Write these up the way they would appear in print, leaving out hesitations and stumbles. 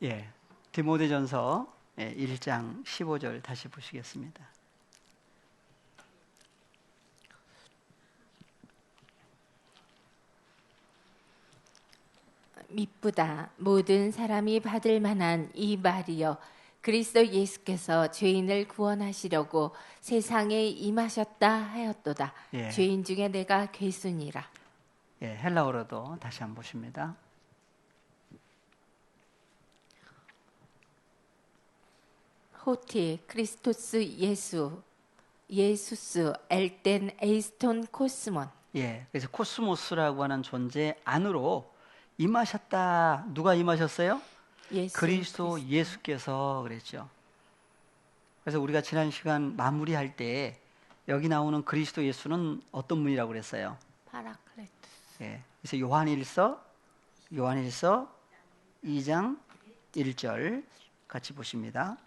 예, 디모데전서 1장 15절 다시 보시겠습니다. 미쁘다 모든 사람이 받을 만한 이 말이여 그리스도 예수께서 죄인을 구원하시려고 세상에 임하셨다 하였도다. 예. 죄인 중에 내가 괴순이라. 예, 헬라어로도 다시 한번 보십니다. 호티 크리스토스 예수스 엘텐 에이스톤 코스몬. 예, 그래서 코스모스라고 하는 존재 안으로 임하셨다. 누가 임하셨어요? 그리스도 예수께서 그랬죠. 그래서 우리가 지난 시간 마무리할 때 여기 나오는 그리스도 예수는 어떤 분이라고 그랬어요? 파라클레토스. 예, 그래서 요한일서 2장 1절 같이 보십니다.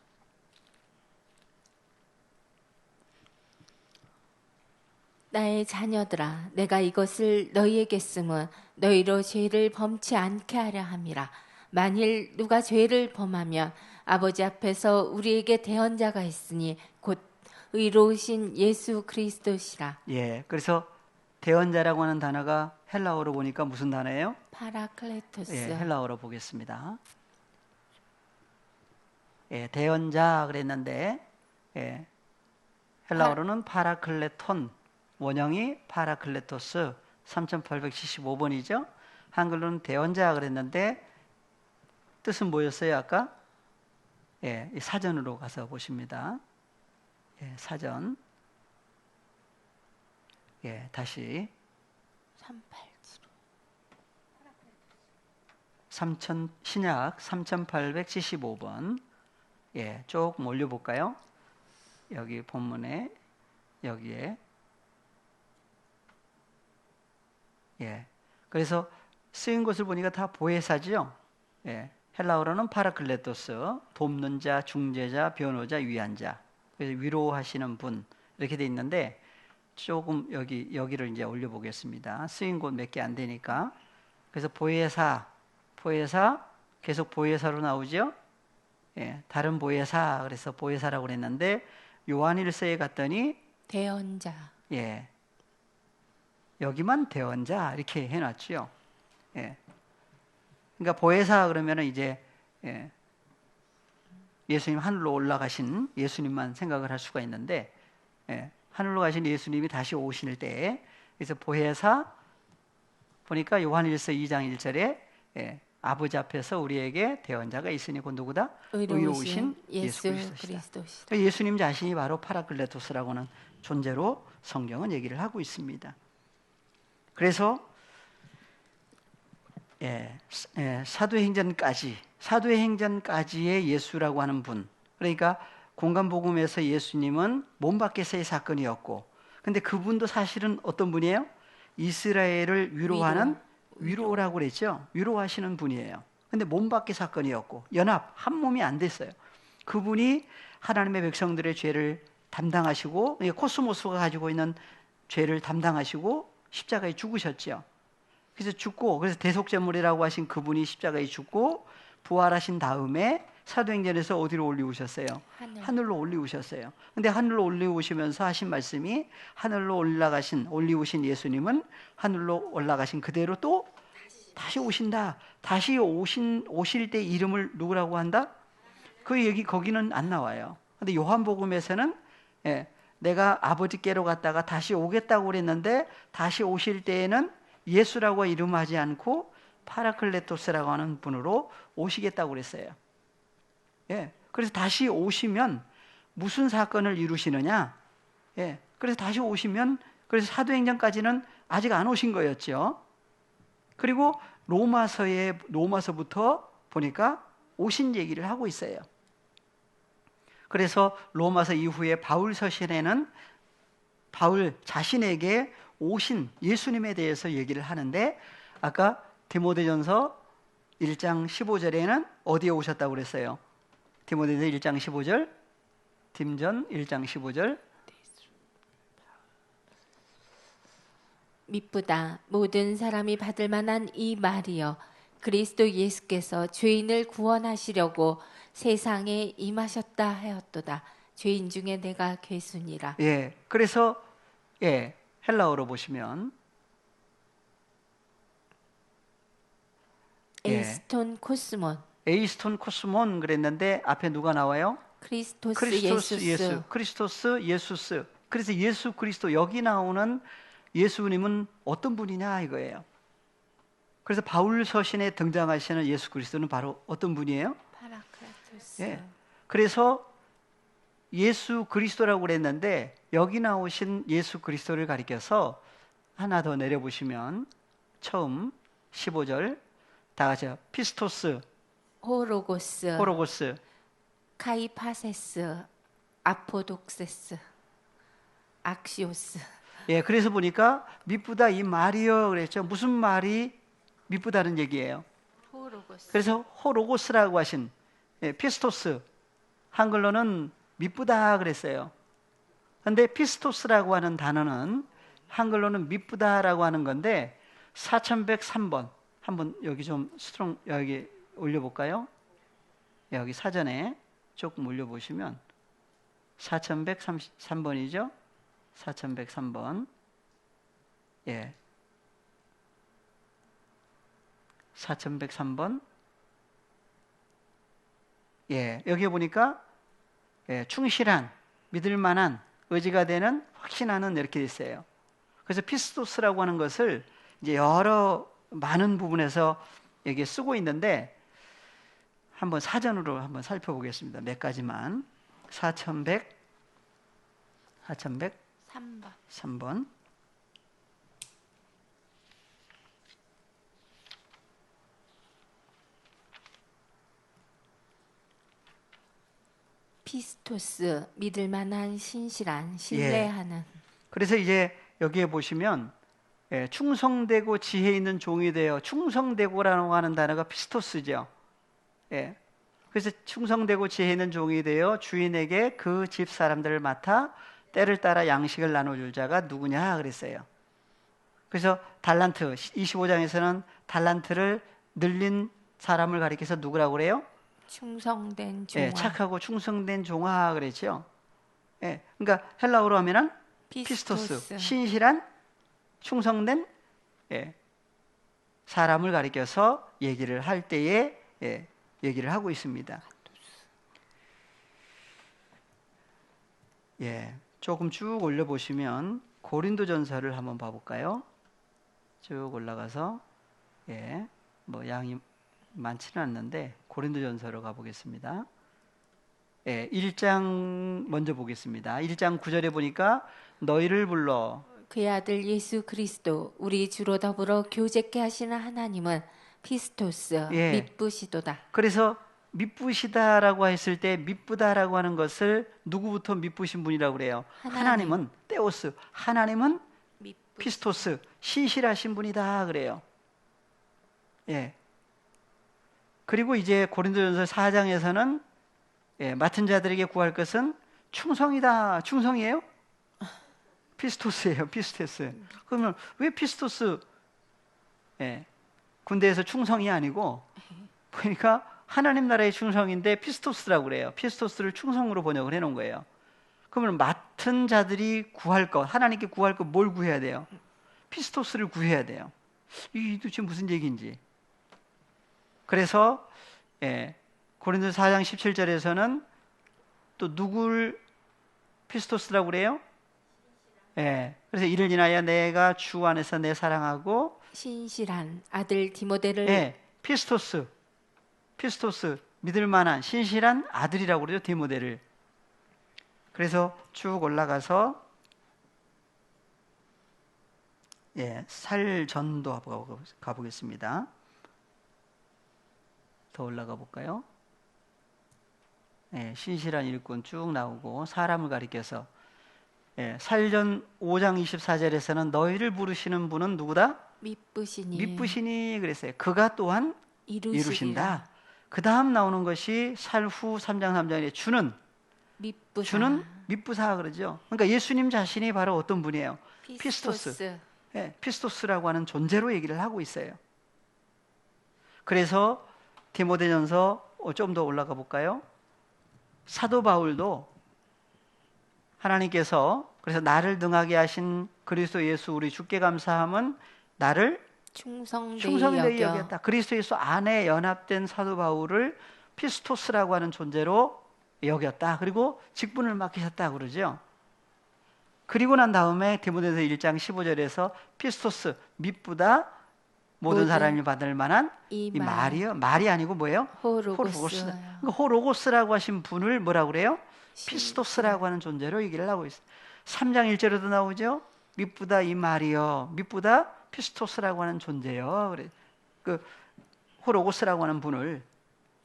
나의 자녀들아 내가 이것을 너희에게 쓰면 너희로 죄를 범치 않게 하려 함이라. 만일 누가 죄를 범하면 아버지 앞에서 우리에게 대언자가 있으니 곧 의로우신 예수 그리스도시라. 예, 그래서 대언자라고 하는 단어가 헬라어로 보니까 무슨 단어예요? 파라클레토스. 예, 헬라어로 보겠습니다. 예, 대언자 그랬는데 예, 헬라어로는 파라클레톤, 원형이 파라클레토스 3875번이죠. 한글로는 대언자 그랬는데 뜻은 뭐였어요 아까? 예, 사전으로 가서 보십니다. 예, 사전. 예, 다시 3875. 신약 3875번. 예, 조금 올려볼까요? 여기 본문에 여기에 예, 그래서 쓰인 것을 보니까 다 보혜사죠. 예, 헬라어로는 파라클레토스, 돕는 자, 중재자, 변호자, 위안자. 그래서 위로하시는 분 이렇게 돼 있는데 조금 여기를 이제 올려보겠습니다. 쓰인 곳 몇 개 안 되니까. 그래서 보혜사 계속 보혜사로 나오죠. 예, 다른 보혜사 그래서 보혜사라고 그랬는데 요한일서에 갔더니 대언자. 예, 여기만 대언자 이렇게 해놨죠. 예, 그러니까 보혜사 그러면은 이제 예, 예수님 하늘로 올라가신 예수님만 생각을 할 수가 있는데 예, 하늘로 가신 예수님이 다시 오실 때 그래서 보혜사 보니까 요한일서 2장 1절에 예, 아버지 앞에서 우리에게 대언자가 있으니 곧 누구다? 의로우신 예수 그리스도시다. 예수님 자신이 바로 파라클레토스라고 하는 존재로 성경은 얘기를 하고 있습니다. 그래서 사도행전까지의 예수라고 하는 분, 그러니까 공간복음에서 예수님은 몸 밖에서의 사건이었고, 근데 그분도 사실은 어떤 분이에요? 이스라엘을 위로하는 위로라고 그랬죠. 위로하시는 분이에요. 근데 몸 밖의 사건이었고 한 몸이 안 됐어요. 그분이 하나님의 백성들의 죄를 담당하시고 코스모스가 가지고 있는 죄를 담당하시고 십자가에 죽으셨죠. 그래서 대속제물이라고 하신 그분이 십자가에 죽고 부활하신 다음에 사도행전에서 어디로 올리우셨어요? 하늘로 올리우셨어요. 근데 하늘로 올리우시면서 하신 말씀이 하늘로 올리우신 예수님은 하늘로 올라가신 그대로 또 다시 오신다. 다시 오실 때 이름을 누구라고 한다? 거기는 안 나와요. 근데 요한복음에서는 내가 아버지께로 갔다가 다시 오겠다고 그랬는데 다시 오실 때에는 예수라고 이름하지 않고 파라클레토스라고 하는 분으로 오시겠다고 그랬어요. 예, 그래서 다시 오시면 무슨 사건을 이루시느냐? 예, 그래서 다시 오시면 그래서 사도행전까지는 아직 안 오신 거였죠. 그리고 로마서부터 보니까 오신 얘기를 하고 있어요. 그래서 로마서 이후에 바울 서신에는 바울 자신에게 오신 예수님에 대해서 얘기를 하는데 아까 디모데전서 1장 15절에는 어디에 오셨다고 그랬어요? 디모데전서 1장 15절, 딤전 1장 15절. 미쁘다 모든 사람이 받을 만한 이 말이여 그리스도 예수께서 죄인을 구원하시려고 세상에 임하셨다 하였도다. 죄인 중에 내가 괴순이라. 예, 그래서 예, 헬라어로 보시면 에이스톤 코스몬 에이스톤 코스몬 그랬는데 앞에 누가 나와요? 크리스토스 크리스토스 예수스. 예수, 크리스토스 예수스. 그래서 예수 그리스도 여기 나오는 예수님은 어떤 분이냐 이거예요. 그래서 바울 서신에 등장하시는 예수 그리스도는 바로 어떤 분이에요? 파라크라토스. 예. 그래서 예수 그리스도라고 그랬는데 여기 나오신 예수 그리스도를 가리켜서 하나 더 내려보시면 처음 15절 다 같이요. 피스토스, 호로고스, 호로고스. 카이파세스, 아포독세스, 악시오스. 예, 그래서 보니까 미쁘다 이 말이요 그랬죠. 무슨 말이 미쁘다는 얘기예요. 호로고스. 그래서 호로고스라고 하신 피스토스 한글로는 미쁘다 그랬어요. 근데 피스토스라고 하는 단어는 한글로는 미쁘다라고 하는 건데 4103번 한번 여기 좀 스트롱 여기 올려볼까요? 여기 사전에 조금 올려보시면 4103번이죠. 4103번. 예. 4103번. 예, 여기 보니까 예, 충실한, 믿을 만한, 의지가 되는, 확신하는 이렇게 돼 있어요. 그래서 피스토스라고 하는 것을 이제 여러 많은 부분에서 여기에 쓰고 있는데 한번 사전으로 한번 살펴보겠습니다. 몇 가지만. 4103번. 피스토스, 믿을 만한, 신실한, 신뢰하는. 그래서 이제 여기에 보시면 예, 충성되고 지혜 있는 종이 되어 충성되고라고 하는 단어가 피스토스죠. 예. 그래서 충성되고 지혜 있는 종이 되어 주인에게 그 집 사람들을 맡아 때를 따라 양식을 나눠줄 자가 누구냐 그랬어요. 그래서 달란트 25장에서는 달란트를 늘린 사람을 가리켜서 누구라고 그래요? 충성된 종아. 예, 착하고 충성된 종아 그랬죠. 예, 그러니까 헬라어로 하면은 피스토스, 신실한, 충성된 예, 사람을 가리켜서 얘기를 할 때에 예, 얘기를 하고 있습니다. 예, 조금 쭉 올려보시면 고린도전서를 한번 봐볼까요? 쭉 올라가서 예, 뭐 양이 많지는 않는데 고린도전서로 가보겠습니다. 예, 1장 먼저 보겠습니다. 1장 9절에 보니까 너희를 불러 그의 아들 예수 그리스도 우리 주로 더불어 교제케 하시는 하나님은 피스토스, 예. 미쁘시도다. 그래서 미쁘시다라고 했을 때 미쁘다라고 하는 것을 누구부터 미쁘신 분이라고 그래요? 하나님은 테오스, 하나님은 피스토스, 신실하신 분이다 그래요. 예. 그리고 이제 고린도전서 4장에서는 예, 맡은 자들에게 구할 것은 충성이다. 충성이에요? 피스토스예요. 피스토스. 그러면 왜 피스토스 예, 군대에서 충성이 아니고 보니까 하나님 나라의 충성인데 피스토스라고 그래요. 피스토스를 충성으로 번역을 해놓은 거예요. 그러면 맡은 자들이 구할 것, 하나님께 구할 것 뭘 구해야 돼요? 피스토스를 구해야 돼요. 이게 도대체 무슨 얘기인지. 그래서 예, 고린도서 4장 17절에서는 또 누굴 피스토스라고 그래요? 예, 그래서 이를 인하여 내가 주 안에서 내 사랑하고 신실한 아들 디모데를 예, 피스토스 믿을 만한 신실한 아들이라고 그러죠. 디모데를. 그래서 쭉 올라가서 예, 살전도 가보겠습니다. 더 올라가 볼까요? 예, 신실한 일꾼 쭉 나오고 사람을 가리켜서 예, 살전 5장 24절에서는 너희를 부르시는 분은 누구다? 미쁘시니 그랬어요. 그가 또한 이루신다. 그 다음 나오는 것이 살후 3장 3장에 주는 미쁘사 그러죠. 그러니까 예수님 자신이 바로 어떤 분이에요? 피스토스. 예, 피스토스라고 하는 존재로 얘기를 하고 있어요. 그래서 디모데전서 좀 더 올라가 볼까요? 사도 바울도 하나님께서 그래서 나를 등하게 하신 그리스도 예수 우리 주께 감사함은 나를 충성되이 여겨 여겼다. 그리스도 예수 안에 연합된 사도 바울을 피스토스라고 하는 존재로 여겼다. 그리고 직분을 맡기셨다 그러죠. 그리고 난 다음에 디모데전서 1장 15절에서 피스토스 미쁘다 모든 사람이 받을 만한 이 말이요. 말이 아니고 뭐예요? 호로고스. 그러니까 호로고스라고 하신 분을 뭐라고 그래요? 피스토스라고 하는 존재로 얘기를 하고 있어요. 3장 1절에도 나오죠. 미쁘다 이 말이요. 미쁘다 피스토스라고 하는 존재요. 그래. 그 호로고스라고 하는 분을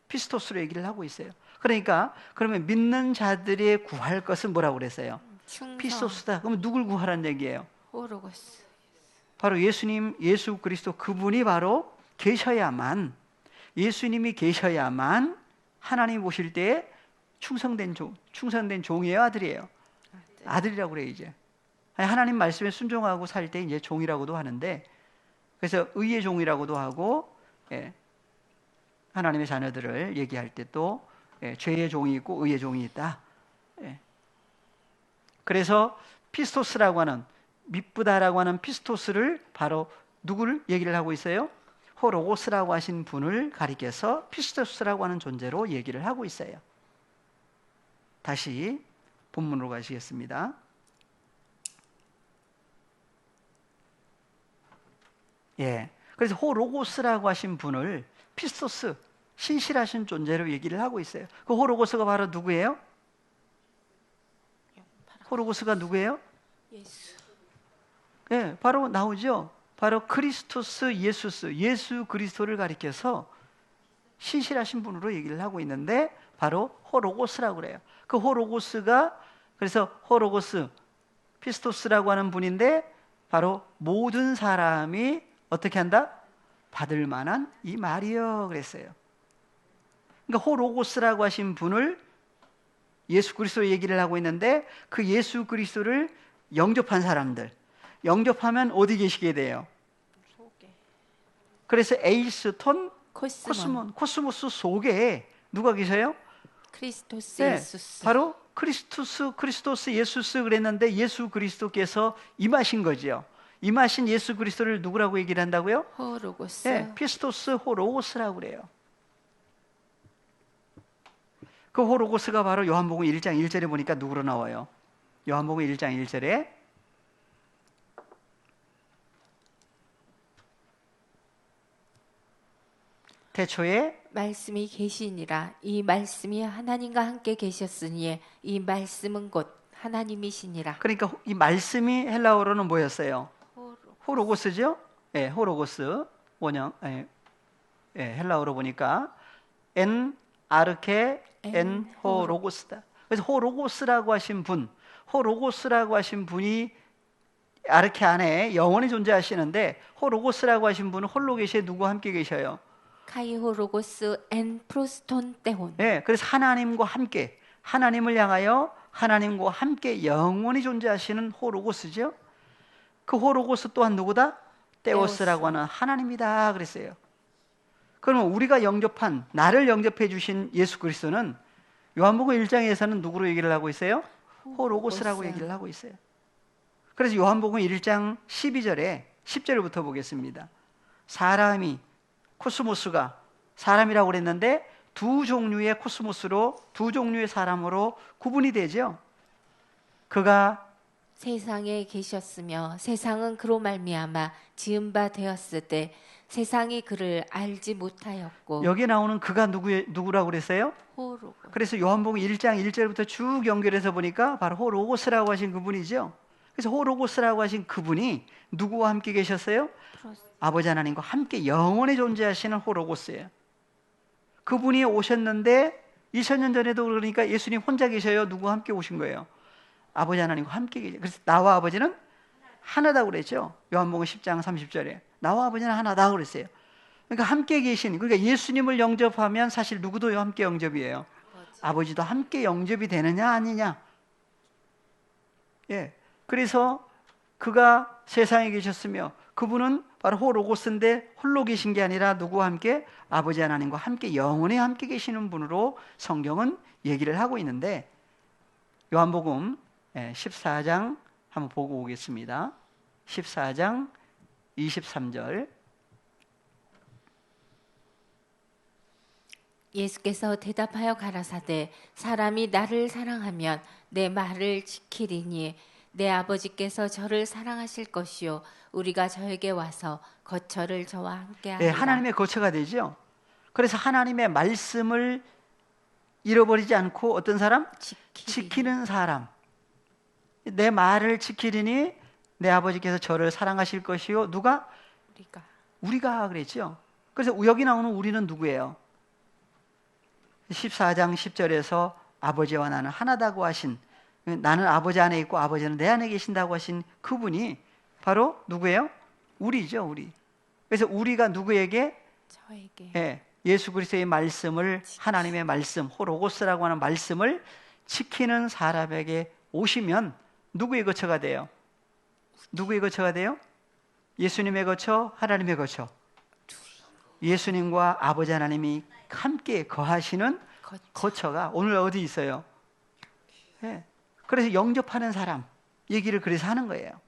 피스토스로 얘기를 하고 있어요. 그러니까 그러면 믿는 자들이 구할 것은 뭐라고 그랬어요? 피스토스다. 그러면 누굴 구하라는 얘기예요? 호로고스. 바로 예수님, 예수 그리스도 그분이 바로 계셔야만, 예수님이 계셔야만 하나님 오실 때에 충성된 종이에요, 아들이에요? 아들이라고 그래요, 이제. 하나님 말씀에 순종하고 살 때 이제 종이라고도 하는데, 그래서 의의 종이라고도 하고, 예, 하나님의 자녀들을 얘기할 때 또 죄의 종이 있고 의의 종이 있다. 예. 그래서 피스토스라고 하는 미쁘다라고 하는 피스토스를 바로 누구를 얘기를 하고 있어요? 호로고스라고 하신 분을 가리켜서 피스토스라고 하는 존재로 얘기를 하고 있어요. 다시 본문으로 가시겠습니다. 예. 그래서 호로고스라고 하신 분을 피스토스, 신실하신 존재로 얘기를 하고 있어요. 그 호로고스가 바로 누구예요? 호로고스가 누구예요? 예수. 예, 바로 나오죠. 바로 크리스토스 예수스, 예수 그리스도를 가리켜서 신실하신 분으로 얘기를 하고 있는데 바로 호로고스라고 그래요. 그 호로고스가 그래서 호로고스 피스토스라고 하는 분인데 바로 모든 사람이 어떻게 한다? 받을 만한 이 말이요 그랬어요. 그러니까 호로고스라고 하신 분을 예수 그리스도 얘기를 하고 있는데 그 예수 그리스도를 영접한 사람들, 영접하면 어디 계시게 돼요? 그래서 에이스톤 코스모스 속에 누가 계세요? 크리스토스 네, 예수스. 바로 크리스토스 예수스 그랬는데 예수 그리스도께서 임하신 거죠. 임하신 예수 그리스도를 누구라고 얘기를 한다고요? 호로고스. 네, 피스토스 호로고스라고 그래요. 그 호로고스가 바로 요한복음 1장 1절에 보니까 누구로 나와요? 요한복음 1장 1절에 태초에 말씀이 계시니라. 이 말씀이 하나님과 함께 계셨으니 이 말씀은 곧 하나님이시니라. 그러니까 이 말씀이 헬라어로는 뭐였어요? 호로고스죠? 예, 호로고스 원형 헬라어로 보니까 엔 아르케 엔 호로고스다. 그래서 호로고스라고 하신 분, 호로고스라고 하신 분이 아르케 안에 영원히 존재하시는데 호로고스라고 하신 분은 홀로 계시에 누구와 함께 계셔요? 카이 호로고스 엔 프로스톤 때혼. 네, 그래서 하나님과 함께 하나님을 향하여 하나님과 함께 영원히 존재하시는 호로고스죠. 그 호로고스 또한 누구다? 데오스라고 하는 하나님이다 그랬어요. 그러면 우리가 영접한 나를 영접해 주신 예수 그리스도는 요한복음 1장에서는 누구로 얘기를 하고 있어요? 호로고스라고 얘기를 하고 있어요. 그래서 요한복음 1장 12절에 10절부터 보겠습니다. 사람이 코스모스가 사람이라고 그랬는데 두 종류의 코스모스로 두 종류의 사람으로 구분이 되죠. 그가 세상에 계셨으며 세상은 그로 말미암아 지은 바 되었을 때 세상이 그를 알지 못하였고. 여기 나오는 그가 누구라고 그랬어요? 호로고스. 그래서 요한복음 1장 1절부터 쭉 연결해서 보니까 바로 호로고스라고 하신 그분이죠. 그래서 호로고스라고 하신 그분이 누구와 함께 계셨어요? 아버지 하나님과 함께 영원히 존재하시는 호로고스예요. 그분이 오셨는데 2000년 전에도 그러니까 예수님 혼자 계셔요? 누구와 함께 오신 거예요? 아버지 하나님과 함께 계세요. 그래서 나와 아버지는 하나다고 그랬죠. 요한복음 10장 30절에 나와 아버지는 하나다 그랬어요. 그러니까 함께 계신, 그러니까 예수님을 영접하면 사실 누구도 함께 영접이에요. 아버지도 함께 영접이 되느냐 아니냐. 예. 그래서 그가 세상에 계셨으며 그분은 바로 호로고스인데 홀로 계신 게 아니라 누구와 함께? 아버지 하나님과 함께 영원히 함께 계시는 분으로 성경은 얘기를 하고 있는데, 요한복음 14장 한번 보고 오겠습니다. 14장 23절. 예수께서 대답하여 가라사대 사람이 나를 사랑하면 내 말을 지키리니 내 아버지께서 저를 사랑하실 것이요 우리가 저에게 와서 거처를 저와 함께 하리라. 하나님의 거처가 되죠. 그래서 하나님의 말씀을 잃어버리지 않고 어떤 사람? 지키는 사람. 내 말을 지키리니 내 아버지께서 저를 사랑하실 것이요. 누가? 우리가 그랬죠. 그래서 여기 나오는 우리는 누구예요? 14장 10절에서 아버지와 나는 하나다고 하신, 나는 아버지 안에 있고 아버지는 내 안에 계신다고 하신 그분이 바로 누구예요? 우리죠, 우리. 그래서 우리가 누구에게? 저에게. 예수 그리스도의 말씀을, 하나님의 말씀, 호로고스라고 하는 말씀을 지키는 사람에게 오시면 누구의 거처가 돼요? 누구의 거처가 돼요? 예수님의 거처, 하나님의 거처. 예수님과 아버지 하나님이 함께 거하시는 거처가 오늘 어디 있어요? 그래서 영접하는 사람 얘기를 그래서 하는 거예요.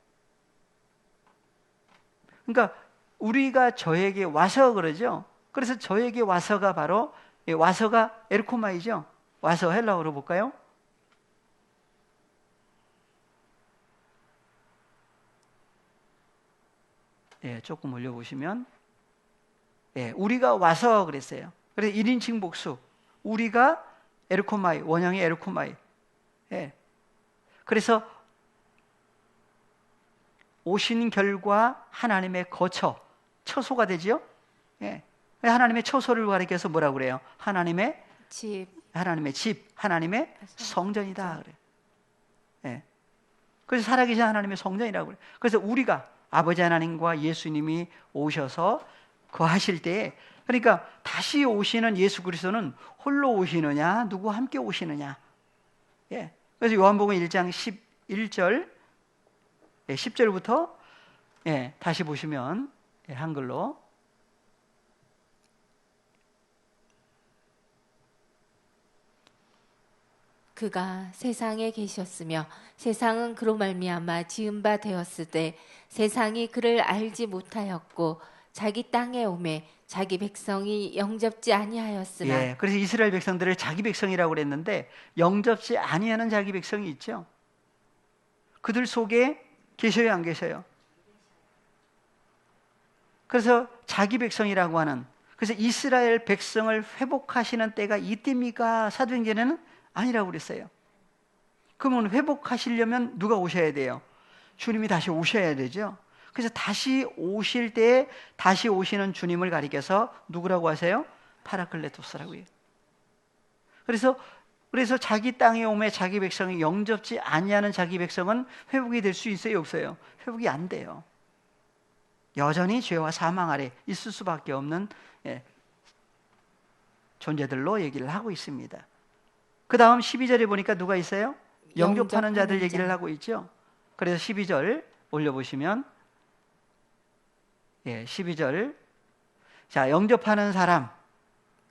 그러니까 우리가 저에게 와서 그러죠. 그래서 저에게 와서가 바로, 와서가 에르코마이죠. 와서 헬라어로 볼까요? 조금 올려보시면, 우리가 와서 그랬어요. 그래서 1인칭 복수. 우리가 에르코마이, 원형이 에르코마이. 그래서 오신 결과 하나님의 거처, 처소가 되지요. 하나님의 처소를 가리켜서 뭐라고 그래요? 하나님의 집, 하나님의 집, 하나님의 성전이다 그래요. 그래서 살아계신 하나님의 성전이라고 그래요. 그래서 우리가 아버지 하나님과 예수님이 오셔서 거하실 때, 그러니까 다시 오시는 예수 그리스도는 홀로 오시느냐, 누구와 함께 오시느냐. 그래서 요한복음 1장 11절, 10절부터 다시 보시면 한글로, 그가 세상에 계셨으며 세상은 그로 말미암아 지은 바 되었을 때 세상이 그를 알지 못하였고 자기 땅에 오매 자기 백성이 영접지 아니하였으나. 그래서 이스라엘 백성들을 자기 백성이라고 그랬는데 영접지 아니하는 자기 백성이 있죠. 그들 속에 계셔요, 안 계셔요? 그래서 자기 백성이라고 하는, 그래서 이스라엘 백성을 회복하시는 때가 이때입니까? 사도행전에는 아니라고 그랬어요. 그러면 회복하시려면 누가 오셔야 돼요? 주님이 다시 오셔야 되죠. 그래서 다시 오실 때 다시 오시는 주님을 가리켜서 누구라고 하세요? 파라클레토스라고 해요. 그래서 자기 땅에 오매 자기 백성이 영접지 아니하는 자기 백성은 회복이 될 수 있어요, 없어요? 회복이 안 돼요. 여전히 죄와 사망 아래 있을 수밖에 없는 존재들로 얘기를 하고 있습니다. 그 다음 12절에 보니까 누가 있어요? 영접하는 자들 얘기를 하고 있죠. 그래서 12절 올려보시면, 12절. 자, 영접하는 사람,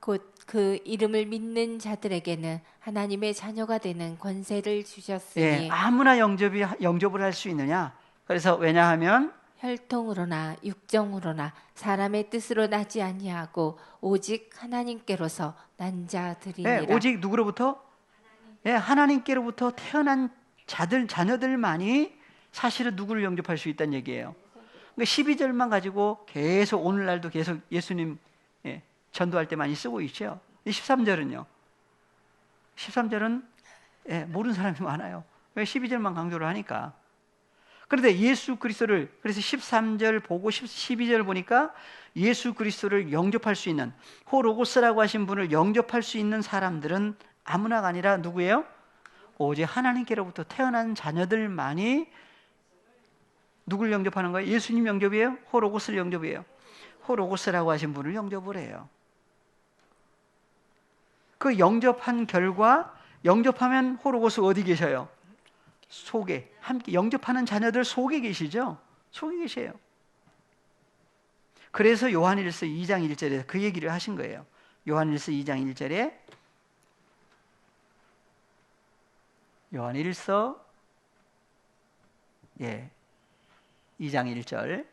곧 그 이름을 믿는 자들에게는 하나님의 자녀가 되는 권세를 주셨으니. 아무나 영접을 할 수 있느냐? 그래서 왜냐하면 혈통으로나 육정으로나 사람의 뜻으로 나지 아니하고 오직 하나님께로서 난 자들이니라. 오직 누구로부터? 하나님께로부터 태어난 자녀들만이 사실은 누구를 영접할 수 있다는 얘기예요. 그러니까 12절만 가지고 계속 오늘날도 계속 예수님 전도할 때 많이 쓰고 있죠. 13절은요. 13절은 모르는 사람이 많아요. 왜 12절만 강조를 하니까. 그런데 예수 그리스도를, 그래서 13절 보고 12절 보니까 예수 그리스도를 영접할 수 있는, 호로고스라고 하신 분을 영접할 수 있는 사람들은 아무나가 아니라 누구예요? 오직 하나님께로부터 태어난 자녀들만이 누굴 영접하는 거예요? 예수님 영접이에요? 호로고스를 영접이에요? 호로고스라고 하신 분을 영접을 해요. 그 영접한 결과, 영접하면 호로고스 어디 계셔요? 속에, 함께 영접하는 자녀들 속에 계시죠? 속에 계세요. 그래서 요한일서 2장 1절에 그 얘기를 하신 거예요. 요한일서 2장 1절에 요한일서 2장 1절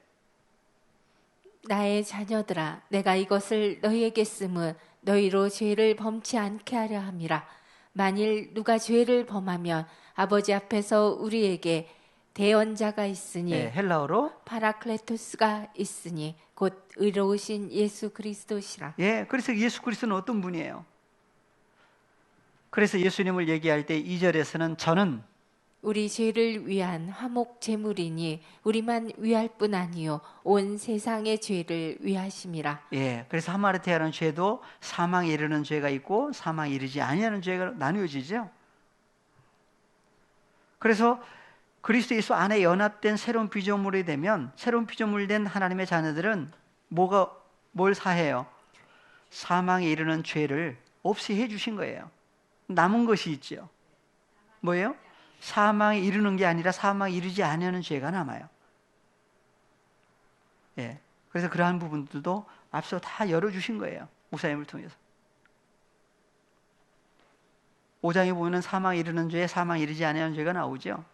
나의 자녀들아 내가 이것을 너희에게 쓰면 너희로 죄를 범치 않게 하려 함이라. 만일 누가 죄를 범하면 아버지 앞에서 우리에게 대언자가 있으니 헬라어로 파라클레토스가 있으니 곧 의로우신 예수 그리스도시라. 그래서 예수 그리스도는 어떤 분이에요? 그래서 예수님을 얘기할 때 2절에서는 저는 우리 죄를 위한 화목 제물이니 우리만 위할 뿐 아니요 온 세상의 죄를 위하심이라. 그래서 하마르테아는 죄도 사망에 이르는 죄가 있고 사망에 이르지 아니하는 죄가 나누어지죠. 그래서 그리스도 예수 안에 연합된 새로운 피조물이 되면 새로운 피조물 된 하나님의 자녀들은 뭘 사해요? 사망에 이르는 죄를 없이 해주신 거예요. 남은 것이 있죠. 뭐예요? 사망에 이르는 게 아니라 사망에 이르지 아니하는 죄가 남아요. 그래서 그러한 부분들도 앞서 다 열어주신 거예요. 목사님을 통해서. 5장에 보면 사망에 이르는 죄, 사망에 이르지 아니하는 죄가 나오죠.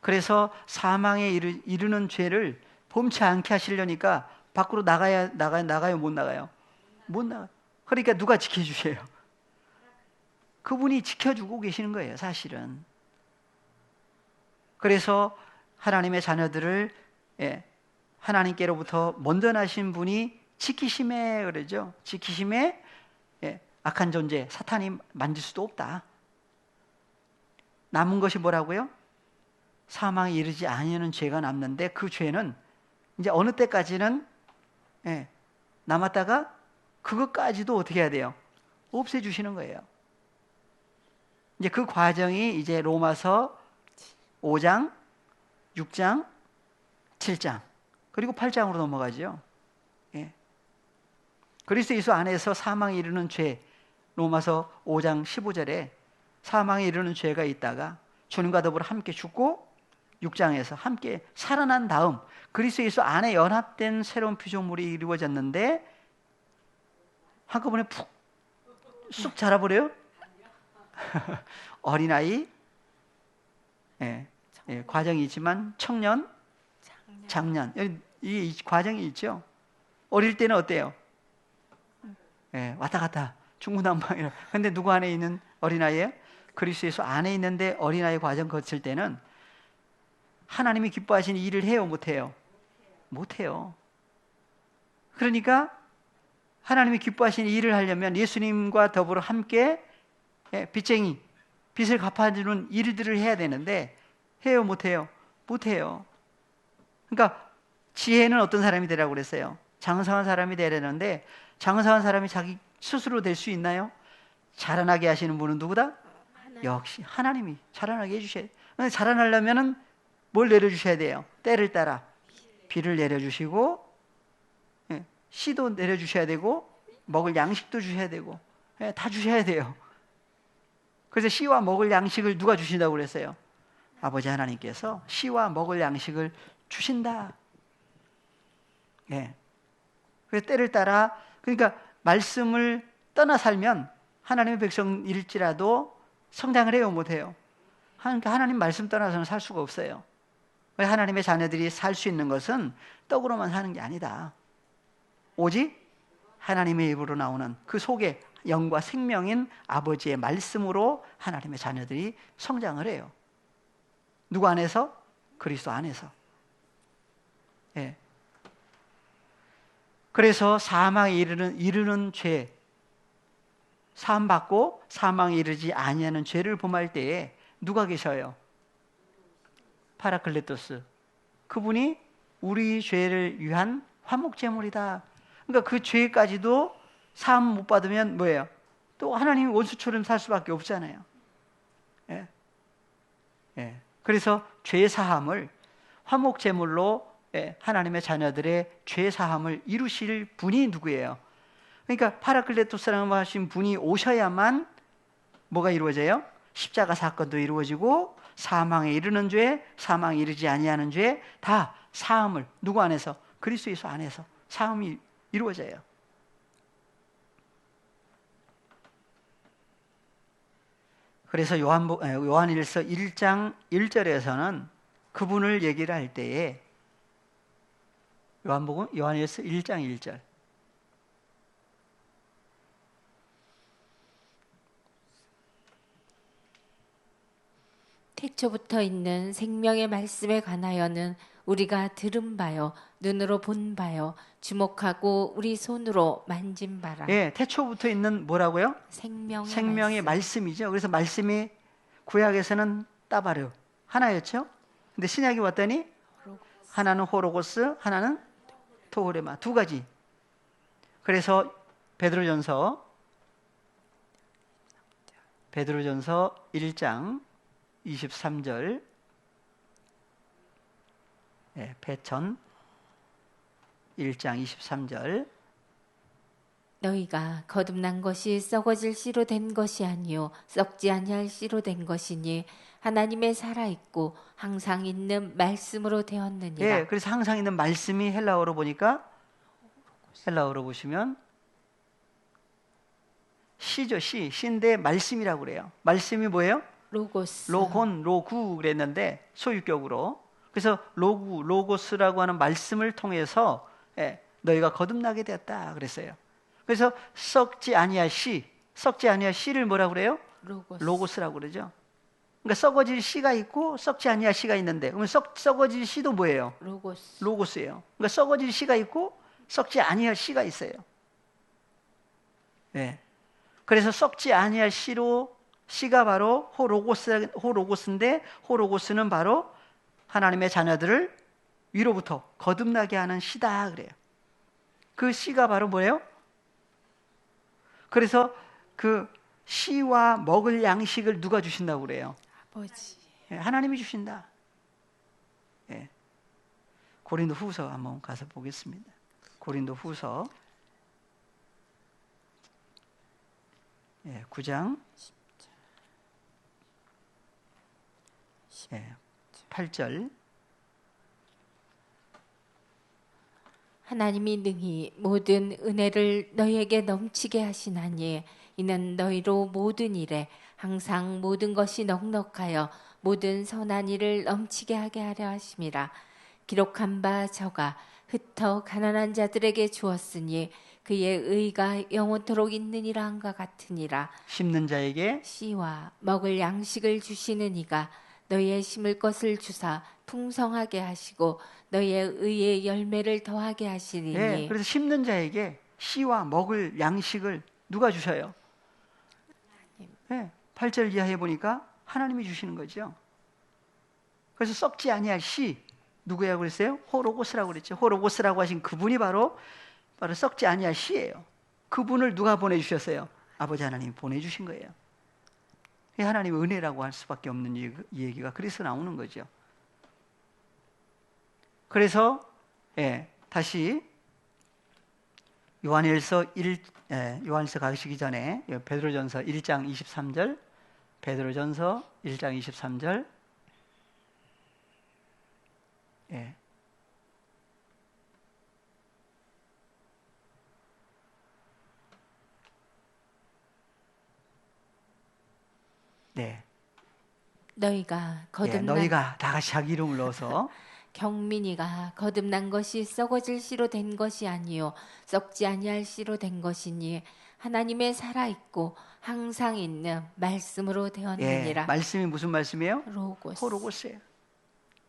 그래서 사망에 이르는 죄를 범치 않게 하시려니까 밖으로 나가요, 못 나가요? 못 나가요. 그러니까 누가 지켜주세요? 그분이 지켜주고 계시는 거예요, 사실은. 그래서 하나님의 자녀들을 하나님께로부터 먼저 나신 분이 지키심에 그러죠. 지키심에 악한 존재, 사탄이 만질 수도 없다. 남은 것이 뭐라고요? 사망에 이르지 아니하는 죄가 남는데 그 죄는 이제 어느 때까지는 남았다가 그것까지도 어떻게 해야 돼요? 없애주시는 거예요. 이제 그 과정이 이제 로마서 5장, 6장, 7장 그리고 8장으로 넘어가죠. 그리스도 예수 안에서 사망에 이르는 죄, 로마서 5장 15절에 사망에 이르는 죄가 있다가 주님과 더불어 함께 죽고 6장에서 함께 살아난 다음 그리스도 예수 안에 연합된 새로운 피조물이 이루어졌는데 한꺼번에 쑥 자라버려요? 어린아이, 과정이 있지만 청년, 장년 이 과정이 있죠. 어릴 때는 어때요? 왔다 갔다 중구난방이라. 근데 누구 안에 있는 어린아이예요? 그리스도 예수 안에 있는데 어린아이 과정 거칠 때는 하나님이 기뻐하시는 일을 해요, 못해요? 못해요. 그러니까 하나님이 기뻐하시는 일을 하려면 예수님과 더불어 함께 빚쟁이, 빚을 갚아주는 일들을 해야 되는데 해요, 못해요? 못해요. 그러니까 지혜는 어떤 사람이 되라고 그랬어요? 장성한 사람이 되려는데 장성한 사람이 자기 스스로 될 수 있나요? 자라나게 하시는 분은 누구다? 역시 하나님이 자라나게 해주셔야 돼요. 자라나려면 뭘 내려주셔야 돼요? 때를 따라 비를 내려주시고 씨도 내려주셔야 되고 먹을 양식도 주셔야 되고 다 주셔야 돼요. 그래서 씨와 먹을 양식을 누가 주신다고 그랬어요? 아버지 하나님께서 씨와 먹을 양식을 주신다. 그래서 때를 따라 그러니까 말씀을 떠나 살면 하나님의 백성일지라도 성장을 해요, 못해요? 그러니까 하나님 말씀 떠나서는 살 수가 없어요. 하나님의 자녀들이 살 수 있는 것은 떡으로만 사는 게 아니다. 오직 하나님의 입으로 나오는 그 속에 영과 생명인 아버지의 말씀으로 하나님의 자녀들이 성장을 해요. 누구 안에서? 그리스도 안에서. 그래서 사망에 이르는 죄, 사함받고 사망에 이르지 아니하는 죄를 범할 때에 누가 계셔요? 파라클레토스. 그분이 우리 죄를 위한 화목제물이다. 그러니까 그 죄까지도 사함 못 받으면 뭐예요? 또 하나님이 원수처럼 살 수밖에 없잖아요. 그래서 죄 사함을 화목제물로 하나님의 자녀들의 죄 사함을 이루실 분이 누구예요? 그러니까 파라클레토스라고 하신 분이 오셔야만 뭐가 이루어져요? 십자가 사건도 이루어지고 사망에 이르는 죄, 사망에 이르지 아니하는 죄 다 사함을 누구 안에서? 그리스도 예수 안에서 사함이 이루어져요. 그래서 요한일서 1장 1절에서는 그분을 얘기를 할 때에 요한일서 1장 1절 태초부터 있는 생명의 말씀에 관하여는 우리가 들은 바요, 눈으로 본 바요, 주목하고 우리 손으로 만진 바라. 예, 태초부터 있는 뭐라고요? 생명의 말씀이죠. 그래서 말씀이 구약에서는 따바르 하나였죠. 근데 신약이 왔더니 하나는 호로고스, 하나는 토호레마, 두 가지. 그래서 베드로전서 1장 23절 베천 1장 23절 너희가 거듭난 것이 썩어질 씨로 된 것이 아니요 썩지 아니할 씨로 된 것이니 하나님의 살아있고 항상 있는 말씀으로 되었느니라. 예, 그래서 항상 있는 말씀이 헬라어로 보니까 헬라어로 보시면 시죠. 시인데 말씀이라고 그래요. 말씀이 뭐예요? 로고스. 로곤, 로구 그랬는데 소유격으로. 그래서 로고스라고 하는 말씀을 통해서 너희가 거듭나게 되었다 그랬어요. 그래서 썩지 아니할 씨를 뭐라고 그래요? 로고스라고 그러죠. 그러니까 썩어질 씨가 있고 썩지 아니할 씨가 있는데 그러면 썩어질 씨도 뭐예요? 로고스예요. 그러니까 썩어질 씨가 있고 썩지 아니할 씨가 있어요. 네. 그래서 썩지 아니할 씨가 바로 호로고스인데 호로고스는 바로 하나님의 자녀들을 위로부터 거듭나게 하는 씨다 그래요. 그 씨가 바로 뭐예요? 그래서 그 씨와 먹을 양식을 누가 주신다고 그래요? 아버지. 하나님이 주신다. 예. 고린도 후서 한번 가서 보겠습니다. 고린도 후서 9장 8절 하나님이 능히 모든 은혜를 너희에게 넘치게 하시나니 이는 너희로 모든 일에 항상 모든 것이 넉넉하여 모든 선한 일을 넘치게 하게 하려 하심이라. 기록한 바 저가 흩어 가난한 자들에게 주었으니 그의 의가 영원토록 있느니라 한과 같으니라. 심는 자에게 씨와 먹을 양식을 주시는 이가 너희의 심을 것을 주사 풍성하게 하시고 너희의 의의 열매를 더하게 하시리니. 예, 그래서 심는 자에게 씨와 먹을 양식을 누가 주셔요? 8절 이하에 보니까 하나님이 주시는 거죠. 그래서 썩지 아니할 씨 누구야 그랬어요? 호로고스라고 그랬죠. 호로고스라고 하신 그분이 바로 썩지 아니할 씨예요. 그분을 누가 보내주셨어요? 아버지 하나님이 보내주신 거예요. 하나님의 은혜라고 할 수밖에 없는 이 얘기가 그래서 나오는 거죠. 그래서 다시 요한일서 가시기 전에 베드로전서 1장 23절 베드로전서 1장 23절 네. 너희가 다 같이 자기 이름을 넣어서 경민이가 거듭난 것이 썩어질 씨로 된 것이 아니요 썩지 아니할 씨로 된 것이니 하나님의 살아있고 항상 있는 말씀으로 되었느니라. 말씀이 무슨 말씀이에요? 호로고스예요.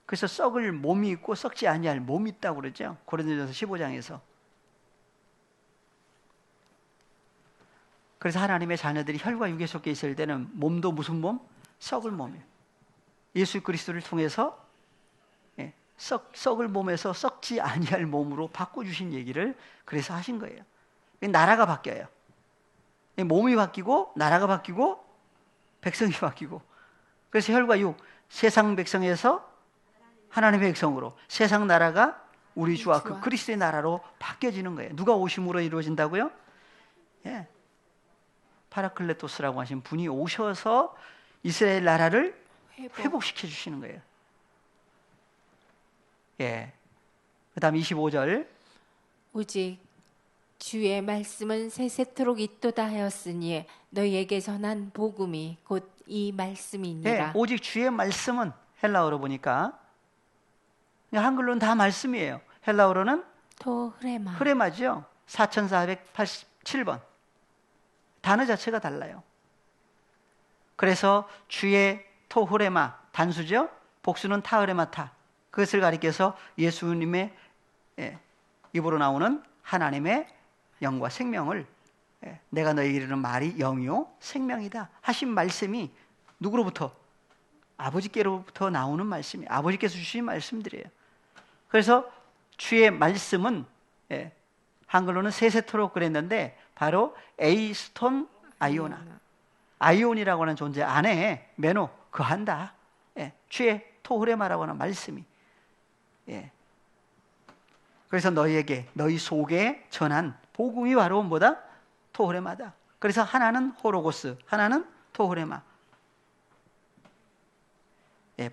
그래서 썩을 몸이 있고 썩지 아니할 몸이 있다고 그러죠. 고린도전서 15장에서. 그래서 하나님의 자녀들이 혈과 육에 속해 있을 때는 몸도 무슨 몸? 썩을 몸이에요. 예수 그리스도를 통해서 썩을 몸에서 썩지 아니할 몸으로 바꿔주신 얘기를 그래서 하신 거예요. 나라가 바뀌어요. 몸이 바뀌고 나라가 바뀌고 백성이 바뀌고 그래서 혈과 육 세상 백성에서 하나님의 백성으로 세상 나라가 우리 주와 그 그리스도의 나라로 바뀌어지는 거예요. 누가 오심으로 이루어진다고요? 파라클레토스라고 하신 분이 오셔서 이스라엘 나라를 회복시켜 주시는 거예요. 그 다음 25절 오직 주의 말씀은 세세토록 있도다 하였으니 너희에게 전한 복음이 곧 이 말씀이니라. 오직 주의 말씀은 헬라어로 보니까 한글로는 다 말씀이에요. 헬라어로는 토 흐레마. 흐레마죠. 4487번. 단어 자체가 달라요. 그래서 주의 토흐레마 단수죠. 복수는 타흐레마타. 그것을 가리켜서 예수님의 입으로 나오는 하나님의 영과 생명을 내가 너에게 이르는 말이 영이요 생명이다 하신 말씀이 누구로부터? 아버지께로부터 나오는 말씀이 아버지께서 주신 말씀들이에요. 그래서 주의 말씀은 한글로는 세세토록 그랬는데 바로 에이스톤 아이오나 아이온이라고 하는 존재 안에 메노 거한다. 주의 토흐레마라고 하는 말씀이 그래서 너희에게 너희 속에 전한 복음이 바로 뭐다? 토흐레마다. 그래서 하나는 호로고스, 하나는 토흐레마.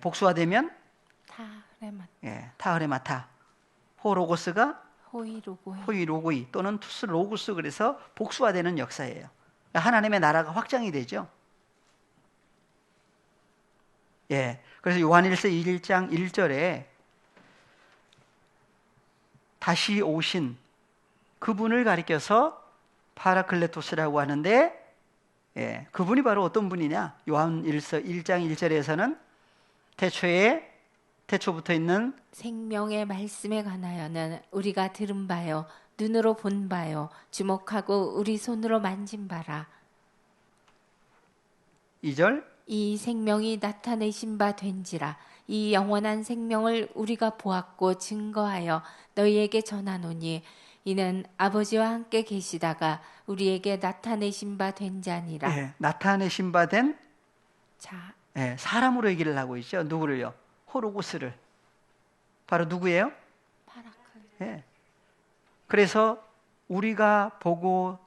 복수화되면 타흐레마. 타흐레마타. 호로고스가 호이로고이. 호이로고이 또는 투스 로구스. 그래서 복수화되는 역사예요. 하나님의 나라가 확장이 되죠. 그래서 요한일서 1장 1절에 다시 오신 그분을 가리켜서 파라클레토스라고 하는데 그분이 바로 어떤 분이냐? 요한일서 1장 1절에서는 태초부터 있는 생명의 말씀에 관하여는 우리가 들은 바요 눈으로 본 바요 주목하고 우리 손으로 만진 바라. 2절 이 생명이 나타내신 바 된지라. 이 영원한 생명을 우리가 보았고 증거하여 너희에게 전하노니 이는 아버지와 함께 계시다가 우리에게 나타내신 바 된 자니라. 나타내신 바 된 자, 사람으로 얘기를 하고 있죠. 누구를요? 호로고스를. 바로 누구예요? 파라클. 그래서 우리가 보고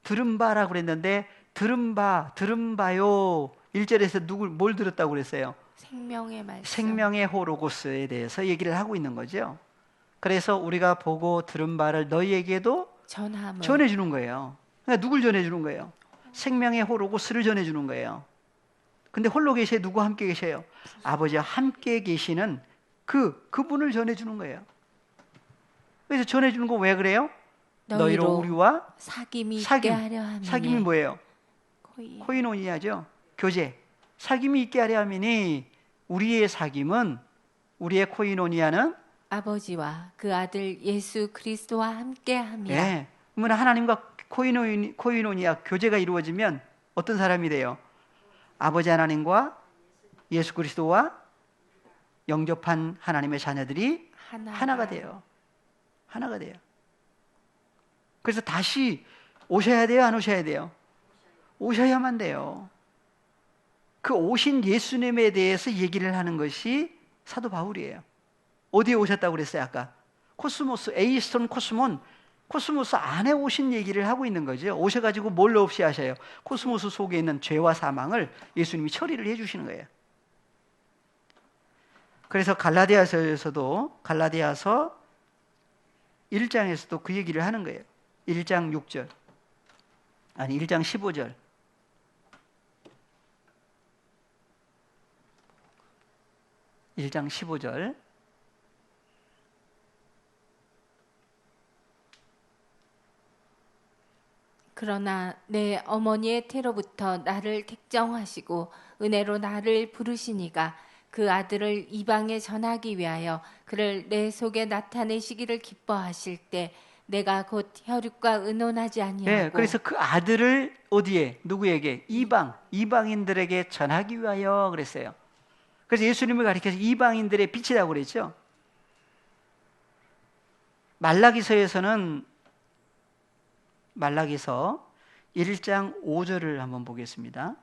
들은 바라고 그랬는데 들은 바요. 1절에서 뭘 들었다고 그랬어요? 생명의 말씀. 생명의 호로고스에 대해서 얘기를 하고 있는 거죠. 그래서 우리가 보고 들은 바를 너희에게도 전함을 전해주는 거예요. 그러니까 누굴 전해주는 거예요? 생명의 호로고스를 전해주는 거예요. 근데 홀로 계셔요? 누구와 함께 계셔요? 아버지와 함께 계시는 그분을 전해주는 거예요. 그래서 전해주는 거 왜 그래요? 너희로 우리와 사귐이 있게 하려 함이니. 사귐이 뭐예요? 코이노니아죠. 교제. 사귐이 있게 하려 함이니 우리의 사귐은 우리의 코이노니아는 아버지와 그 아들 예수 그리스도와 함께 함이라. 그러면 하나님과 코이노니아 교제가 이루어지면 어떤 사람이 돼요? 아버지 하나님과 예수 그리스도와 영접한 하나님의 자녀들이 하나가 돼요. 하나가 돼요. 그래서 다시 오셔야 돼요? 안 오셔야 돼요? 오셔야만 돼요. 그 오신 예수님에 대해서 얘기를 하는 것이 사도 바울이에요. 어디에 오셨다고 그랬어요? 아까 코스모스, 에이스톤 코스모스 안에 오신 얘기를 하고 있는 거죠. 오셔가지고 뭘 없이 하셔요? 코스모스 속에 있는 죄와 사망을 예수님이 처리를 해주시는 거예요. 그래서 갈라디아서 1장에서도 그 얘기를 하는 거예요. 1장 6절 아니 1장 15절 그러나 내 어머니의 태로부터 나를 택정하시고 은혜로 나를 부르시니가 그 아들을 이방에 전하기 위하여 그를 내 속에 나타내시기를 기뻐하실 때 내가 곧 혈육과 의논하지 아니하고. 그래서 그 아들을 어디에 누구에게 이방인들에게 전하기 위하여 그랬어요. 그래서 예수님을 가리켜서 이방인들의 빛이라고 그랬죠. 말라기서에서는 말라기서 1장 5절을 한번 보겠습니다.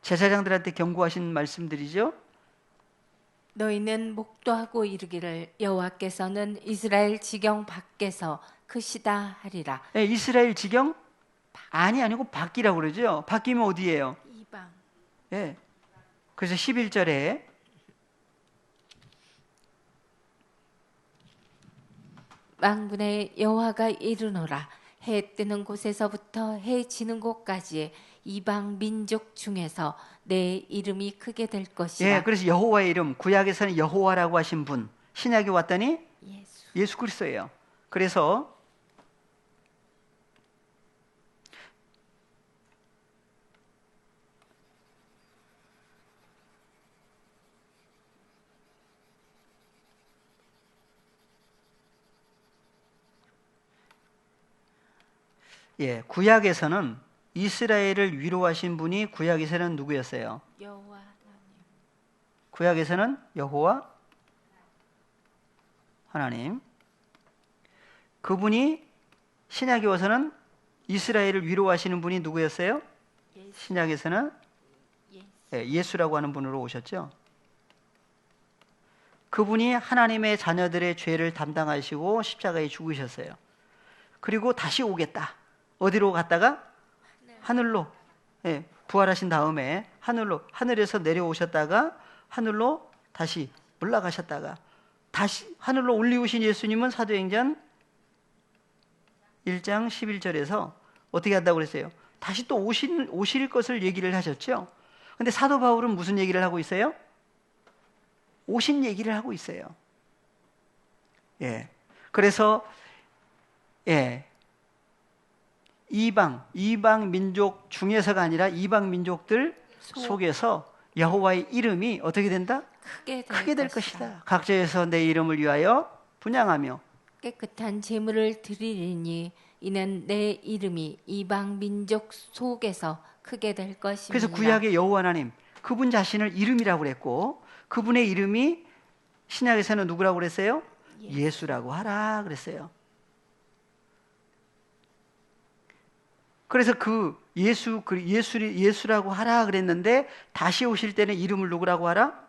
제사장들한테 경고하신 말씀들이죠. 너희는 목도하고 이르기를 여호와께서는 이스라엘 지경 밖에서 크시다 하리라. 이스라엘 지경 아니고 밖이라고 그러죠. 밖이면 어디예요? 이방. 그래서 11절에 만군의 여호와가 이르노라. 해 뜨는 곳에서부터 해 지는 곳까지 이방 민족 중에서 내 이름이 크게 될 것이라. 예, 그래서 여호와의 이름, 구약에서는 여호와라고 하신 분, 신약에 왔더니 예수. 예수 그리스도예요. 그래서 예, 구약에서는 이스라엘을 위로하신 분이 구약에서는 누구였어요? 여호와 하나님. 구약에서는 여호와 하나님. 그분이 신약에 와서는 이스라엘을 위로하시는 분이 누구였어요? 신약에서는 예수라고 하는 분으로 오셨죠. 그분이 하나님의 자녀들의 죄를 담당하시고 십자가에 죽으셨어요. 그리고 다시 오겠다. 어디로 갔다가? 하늘로. 예, 부활하신 다음에 하늘에서 내려오셨다가 하늘로 다시 올라가셨다가 다시 하늘로 올리우신 예수님은 사도행전 1장 11절에서 어떻게 한다고 그랬어요? 다시 또 오실 것을 얘기를 하셨죠. 근데 사도 바울은 무슨 얘기를 하고 있어요? 오신 얘기를 하고 있어요. 예. 그래서 예. 이방 민족 중에서가 아니라 이방 민족들 속에서 여호와의 이름이 어떻게 된다? 크게 될 것이다. 각처에서 내 이름을 위하여 분향하며 깨끗한 제물을 드리리니 이는 내 이름이 이방 민족 속에서 크게 될 것입니다. 그래서 구약의 여호와 하나님, 그분 자신을 이름이라고 그랬고 그분의 이름이 신약에서는 누구라고 그랬어요? 예수라고 하라 그랬어요. 그래서 그 예수라고 하라 그랬는데 다시 오실 때는 이름을 누구라고 하라?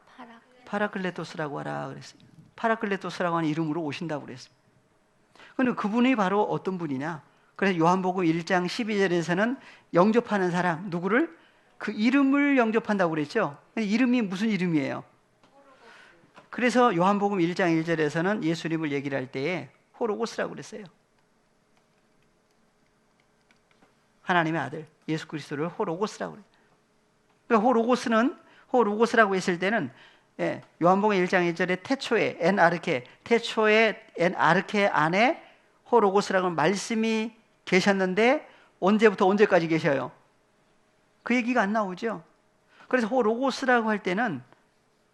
파라클레토스라고 하라 그랬어요. 파라클레토스라고 하는 이름으로 오신다고 그랬어요. 근데 그분이 바로 어떤 분이냐? 그래서 요한복음 1장 12절에서는 영접하는 사람 누구를? 그 이름을 영접한다고 그랬죠. 이름이 무슨 이름이에요? 그래서 요한복음 1장 1절에서는 예수님을 얘기를 할 때에 호로고스라고 그랬어요. 하나님의 아들 예수 그리스도를 호로고스라고 그래요. 그러니까 호로고스라고 했을 때는 요한복음 1장 1절에 태초에 태초에 엔아르케 안에 호로고스라고 하는 말씀이 계셨는데 언제부터 언제까지 계셔요? 그 얘기가 안 나오죠. 그래서 호로고스라고 할 때는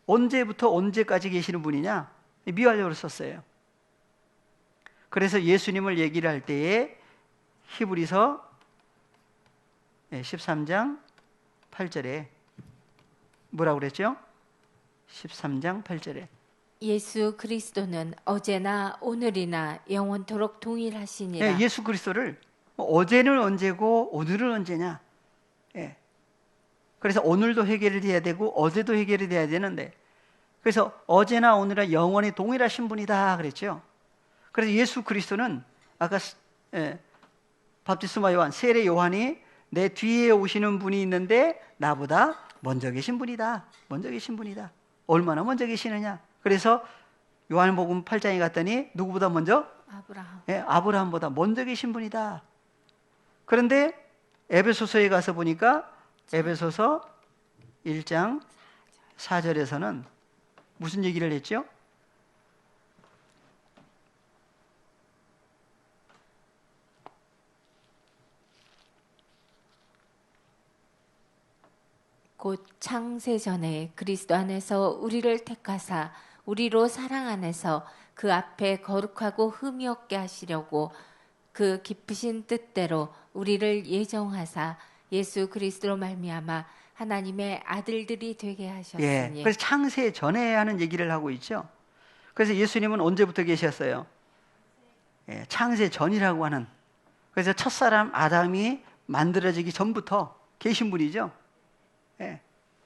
언제부터 언제까지 계시는 분이냐? 미완료로 썼어요. 그래서 예수님을 얘기를 할 때에 히브리서 13장 8절에 뭐라고 그랬죠? 13장 8절에 예수 그리스도는 어제나 오늘이나 영원토록 동일하시니라. 예수 그리스도를 어제는 언제고 오늘은 언제냐? 그래서 오늘도 해결이 돼야 되고 어제도 해결이 돼야 되는데 그래서 어제나 오늘이나 영원히 동일하신 분이다 그랬죠. 그래서 예수 그리스도는 아까 바티스마 요한, 세례 요한이 내 뒤에 오시는 분이 있는데 나보다 먼저 계신 분이다. 먼저 계신 분이다. 얼마나 먼저 계시느냐? 그래서 요한복음 8장에 갔더니 누구보다 먼저? 아브라함. 아브라함보다 먼저 계신 분이다. 그런데 에베소서에 가서 보니까 에베소서 1장 4절에서는 무슨 얘기를 했죠? 곧 창세 전에 그리스도 안에서 우리를 택하사 우리로 사랑 안에서 그 앞에 거룩하고 흠이 없게 하시려고 그 깊으신 뜻대로 우리를 예정하사 예수 그리스도로 말미암아 하나님의 아들들이 되게 하셨으니. 그래서 창세 전에 하는 얘기를 하고 있죠. 그래서 예수님은 언제부터 계셨어요? 창세 전이라고 하는. 그래서 첫사람 아담이 만들어지기 전부터 계신 분이죠.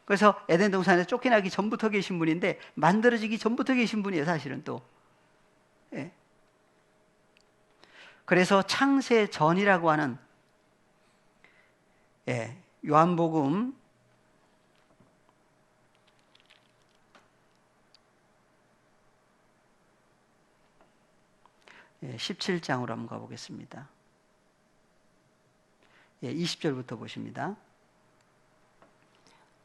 그래서 에덴 동산에 쫓겨나기 전부터 계신 분인데 만들어지기 전부터 계신 분이에요, 사실은 또. 그래서 창세 전이라고 하는 요한복음 17장으로 한번 가보겠습니다. 20절부터 보십니다.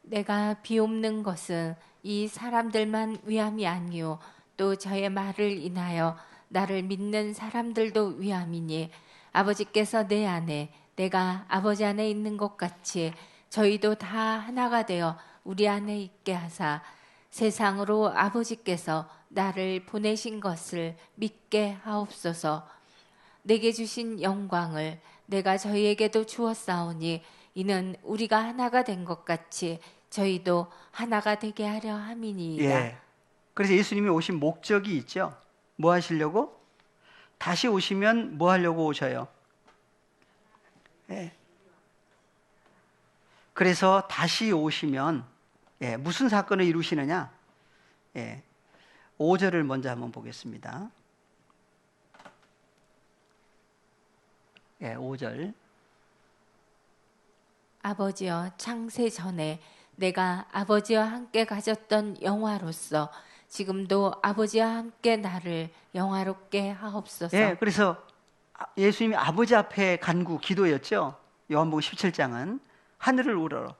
내가 비옵는 것은 이 사람들만 위함이 아니요 또 저의 말을 인하여 나를 믿는 사람들도 위함이니 아버지께서 내 안에 내가 아버지 안에 있는 것 같이 저희도 다 하나가 되어 우리 안에 있게 하사 세상으로 아버지께서 나를 보내신 것을 믿게 하옵소서. 내게 주신 영광을 내가 저희에게도 주었사오니 이는 우리가 하나가 된 것 같이 저희도 하나가 되게 하려 함이니이다. 예. 그래서 예수님이 오신 목적이 있죠. 뭐 하시려고? 다시 오시면 뭐 하려고 오셔요? 예. 그래서 다시 오시면 무슨 사건을 이루시느냐? 5절을 먼저 한번 보겠습니다. 5절. 아버지여 창세 전에 내가 아버지와 함께 가졌던 영화로서 지금도 아버지와 함께 나를 영화롭게 하옵소서. 그래서 예수님이 아버지 앞에 간구 기도였죠. 요한복음 17장은 하늘을 우러러.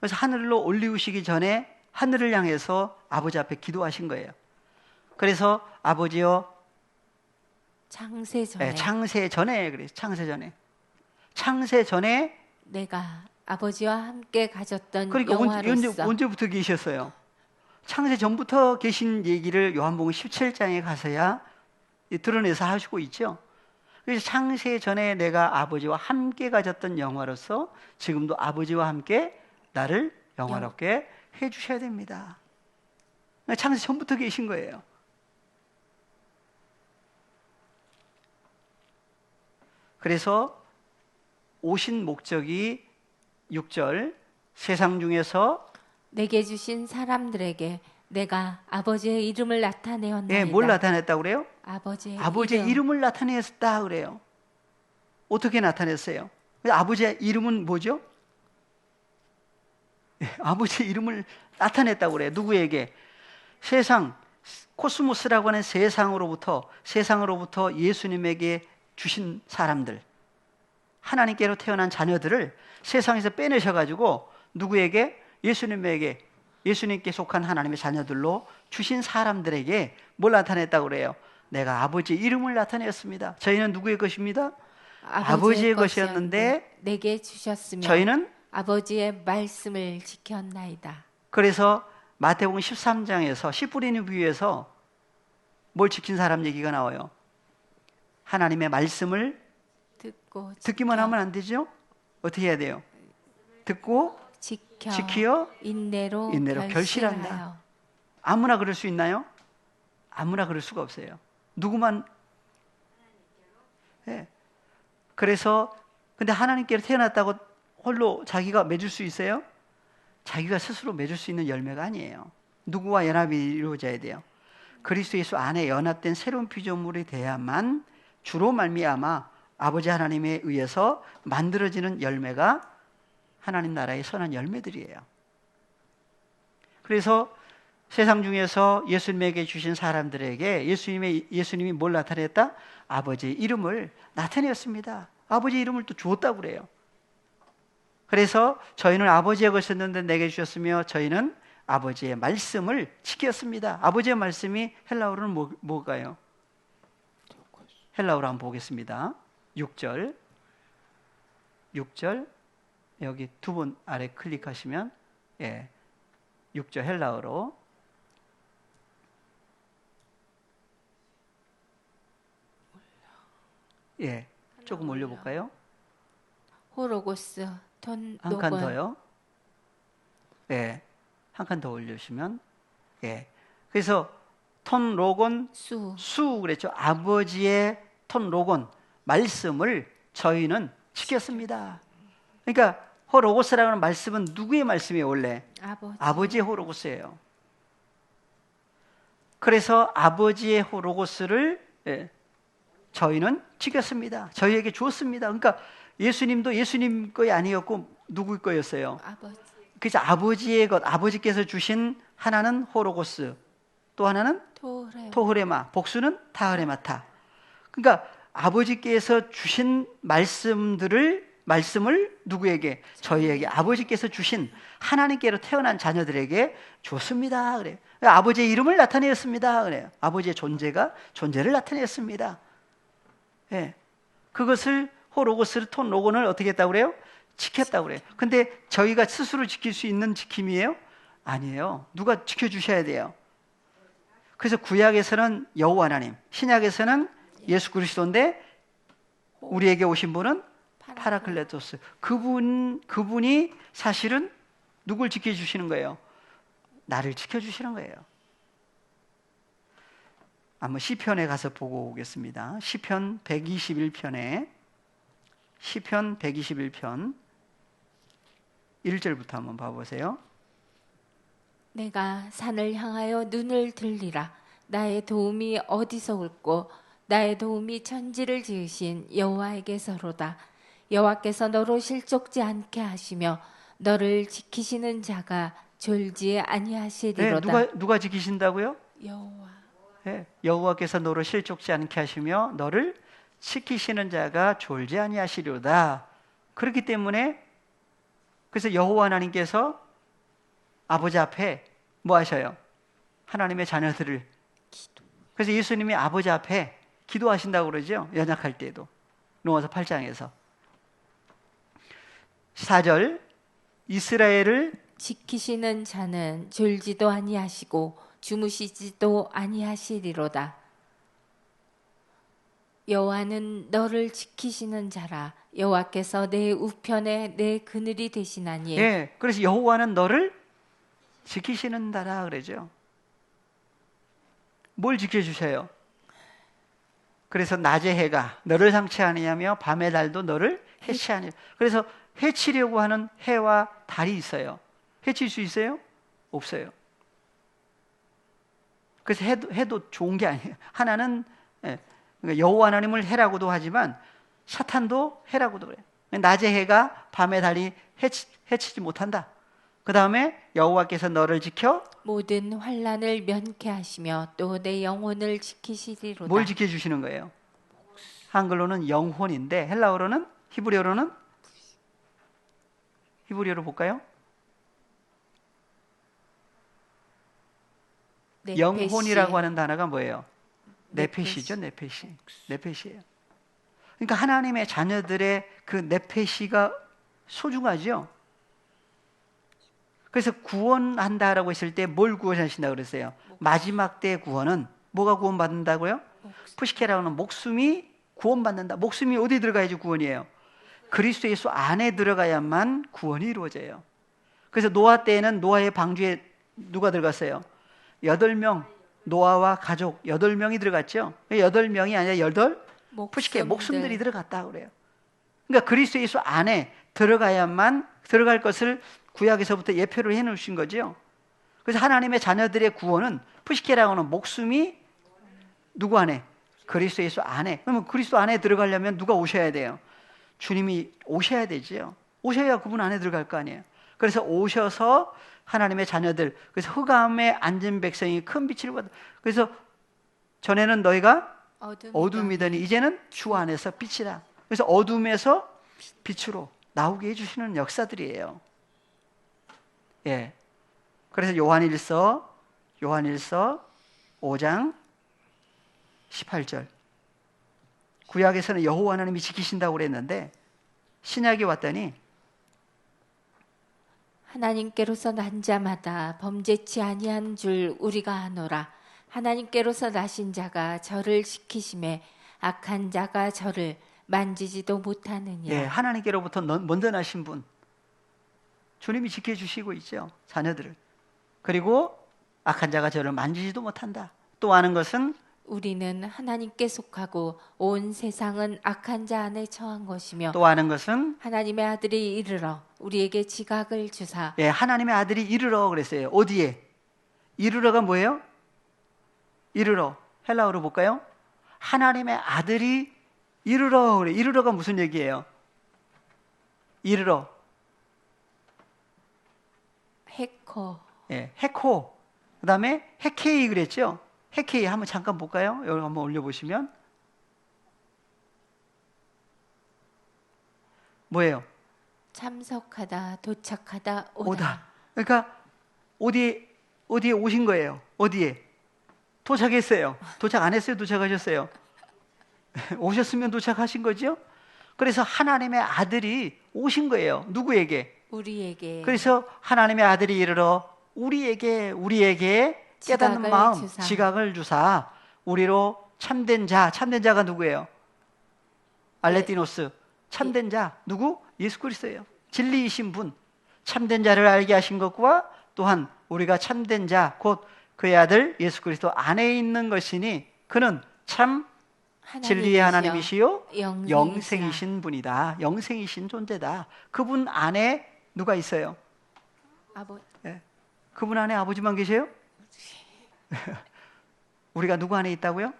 그래서 하늘로 올리우시기 전에 하늘을 향해서 아버지 앞에 기도하신 거예요. 그래서 아버지여 창세 전에 그래서 창세 전에 내가 아버지와 함께 가졌던 그러니까 영화로서 언제부터 계셨어요? 창세 전부터 계신 얘기를 요한복음 17장에 가서야 드러내서 하시고 있죠. 그래서 창세 전에 내가 아버지와 함께 가졌던 영화로서 지금도 아버지와 함께 나를 영화롭게 해주셔야 됩니다. 창세 전부터 계신 거예요. 그래서 오신 목적이 6절 세상 중에서 내게 주신 사람들에게 내가 아버지의 이름을 나타내었나이다. 뭘 나타냈다고 그래요? 아버지의 이름을 나타냈다 그래요. 어떻게 나타냈어요? 아버지의 이름은 뭐죠? 아버지의 이름을 나타냈다고 그래요. 누구에게? 세상, 코스모스라고 하는 세상으로부터 예수님에게 주신 사람들, 하나님께로 태어난 자녀들을 세상에서 빼내셔가지고 누구에게? 예수님께 속한 하나님의 자녀들로 주신 사람들에게 뭘 나타냈다고 그래요? 내가 아버지의 이름을 나타냈습니다. 저희는 누구의 것입니다? 아버지의 것이었는데 내게 주셨으며 저희는 아버지의 말씀을 지켰나이다. 그래서 마태복음 13장에서 씨 뿌리는 비유에서 뭘 지킨 사람 얘기가 나와요. 하나님의 말씀을 듣기만 하면 안 되죠? 어떻게 해야 돼요? 듣고 지키어 인내로 결실한다. 아무나 그럴 수 있나요? 아무나 그럴 수가 없어요. 누구만. 그래서 근데 하나님께로 태어났다고 홀로 자기가 맺을 수 있어요? 자기가 스스로 맺을 수 있는 열매가 아니에요. 누구와 연합이 이루어져야 돼요? 그리스도 예수 안에 연합된 새로운 피조물이 돼야만 주로 말미암아 아버지 하나님에 의해서 만들어지는 열매가 하나님 나라의 선한 열매들이에요. 그래서 세상 중에서 예수님에게 주신 사람들에게 예수님이 뭘 나타냈다? 아버지의 이름을 나타냈습니다. 아버지의 이름을 또 주었다고 그래요. 그래서 저희는 아버지의 것이었는데 내게 주셨으며 저희는 아버지의 말씀을 지켰습니다. 아버지의 말씀이 헬라어로는 뭐가요? 헬라어로 한번 보겠습니다. 6절 여기 두 번 아래 클릭하시면 6절 헬라어로 조금 올려볼까요? 호로고스 톤 한 칸 더요. 한 칸 더 올려주시면 그래서 톤 로곤 수 그랬죠. 아버지의 톤 로곤 말씀을 저희는 지켰습니다. 그러니까 호로고스라는 고 말씀은 누구의 말씀이에요? 원래 아버지의 호로고스예요. 그래서 아버지의 호로고스를 저희는 지켰습니다. 저희에게 주었습니다. 그러니까 예수님도 예수님 거이 아니었고 누구 거였어요? 그래서 아버지의 것, 아버지께서 주신 하나는 호로고스, 또 하나는 토흐레마, 복수는 타흐레마타. 그러니까 아버지께서 주신 말씀을 누구에게? 저희에게 아버지께서 주신 하나님께로 태어난 자녀들에게 줬습니다. 그래요. 아버지의 이름을 나타내었습니다. 그래요. 아버지의 존재를 나타내었습니다. 예. 그것을 호로고스를 톤 로곤을 어떻게 했다고 그래요? 지켰다고 그래요. 근데 저희가 스스로 지킬 수 있는 지킴이에요? 아니에요. 누가 지켜주셔야 돼요. 그래서 구약에서는 여호와 하나님, 신약에서는 예수 그리스도인데 우리에게 오신 분은 파라클레토스. 그분이 사실은 누굴 지켜주시는 거예요? 나를 지켜주시는 거예요. 한번 시편에 가서 보고 오겠습니다. 시편 121편에 시편 121편 1절부터 한번 봐보세요. 내가 산을 향하여 눈을 들리라. 나의 도움이 어디서 올꼬? 나의 도움이 천지를 지으신 여호와에게서로다. 여호와께서 너로 실족지 않게 하시며 너를 지키시는 자가 졸지 아니하시리로다. 네, 누가 지키신다고요? 여호와. 네, 여호와께서 너를 실족지 않게 하시며 너를 지키시는 자가 졸지 아니하시리로다. 그렇기 때문에 그래서 여호와 하나님께서 아버지 앞에 뭐 하셔요? 하나님의 자녀들을 그래서 예수님이 아버지 앞에 기도하신다고 그러죠. 연약할 때도 로마서 8장에서 4절 이스라엘을 지키시는 자는 졸지도 아니하시고 주무시지도 아니하시리로다. 여호와는 너를 지키시는 자라. 여호와께서 내 우편에 내 그늘이 되시나니. 예, 그래서 여호와는 너를 지키시는 자라 그러죠. 뭘 지켜주셔요? 그래서 낮의 해가 너를 상치 아니하며 밤의 달도 너를 해치하니. 그래서 해치려고 하는 해와 달이 있어요. 해칠 수 있어요? 없어요. 그래서 해도 좋은 게 아니에요. 하나는 그러니까 여호와 하나님을 해라고도 하지만 사탄도 해라고도 그래요. 낮의 해가 밤의 달이 해치지 못한다. 그 다음에 여호와께서 너를 지켜 모든 환난을 면케하시며 또 내 영혼을 지키시리로다. 뭘 지켜주시는 거예요? 한글로는 영혼인데 헬라어로는 히브리어로 볼까요? 영혼이라고 하는 단어가 뭐예요? 네페시죠. 네페시예요. 그러니까 하나님의 자녀들의 그 네페시가 소중하죠. 그래서 구원한다라고 했을 때 뭘 구원하신다고 그랬어요? 마지막 때의 구원은 뭐가 구원받는다고요? 푸시케라고 하는 목숨이 구원받는다. 목숨이 어디 들어가야지 구원이에요? 그리스도 예수 안에 들어가야만 구원이 이루어져요. 그래서 노아 때에는 노아의 방주에 누가 들어갔어요? 8명, 노아와 가족 8명이 들어갔죠. 8명이 아니라 8 푸시케 목숨들이 들어갔다고 그래요. 그러니까 그리스도 예수 안에 들어가야만 들어갈 것을 구약에서부터 예표를 해놓으신 거죠. 그래서 하나님의 자녀들의 구원은 푸시케라고 하는 목숨이 누구 안에? 그리스도 예수 안에. 그러면 그리스도 안에 들어가려면 누가 오셔야 돼요? 주님이 오셔야 되죠. 오셔야 그분 안에 들어갈 거 아니에요. 그래서 오셔서 하나님의 자녀들, 그래서 흑암에 앉은 백성이 큰 빛을 받아. 그래서 전에는 너희가 어둠이더니 이제는 주 안에서 빛이다. 그래서 어둠에서 빛으로 나오게 해주시는 역사들이에요. 예. 그래서 요한일서 5장 18절. 구약에서는 여호와 하나님이 지키신다고 그랬는데 신약이 왔더니 하나님께로서 난 자마다 범죄치 아니한 줄 우리가 아노라. 하나님께로서 나신 자가 저를 지키심에 악한 자가 저를 만지지도 못하느니라. 예, 하나님께로부터 먼저 나신 분 주님이 지켜주시고 있죠. 자녀들을. 그리고 악한 자가 저를 만지지도 못한다. 또 아는 것은 우리는 하나님께 속하고 온 세상은 악한 자 안에 처한 것이며 또 아는 것은 하나님의 아들이 이르러 우리에게 지각을 주사. 예, 하나님의 아들이 이르러 그랬어요. 어디에? 이르러가 뭐예요? 이르러. 헬라어로 볼까요? 하나님의 아들이 이르러 그래. 이르러가 무슨 얘기예요? 이르러. 헤코. 예, 헤코. 그다음에 헤케이 그랬죠? 헤케이 한번 잠깐 볼까요? 여기 한번 올려 보시면 뭐예요? 참석하다, 도착하다, 오다. 그러니까 어디에 오신 거예요? 어디에? 도착했어요. 도착 안 했어요? 도착하셨어요? 오셨으면 도착하신 거죠? 그래서 하나님의 아들이 오신 거예요. 누구에게? 우리에게. 그래서 하나님의 아들이 이르러 우리에게 깨닫는 지각을 마음, 주사. 지각을 주사 우리로 참된 자가 누구예요? 알레티노스. 참된 자 누구? 예수 그리스도예요. 진리이신 분. 참된 자를 알게 하신 것과 또한 우리가 참된 자 곧 그의 아들 예수 그리스도 안에 있는 것이니 그는 참 진리의 하나님이시요 영생이신 분이다. 영생이신 존재다. 그분 안에 누가 있어요? 네. 그분 안에 아버지만 계세요? 우리가 누구 안에 있다고요?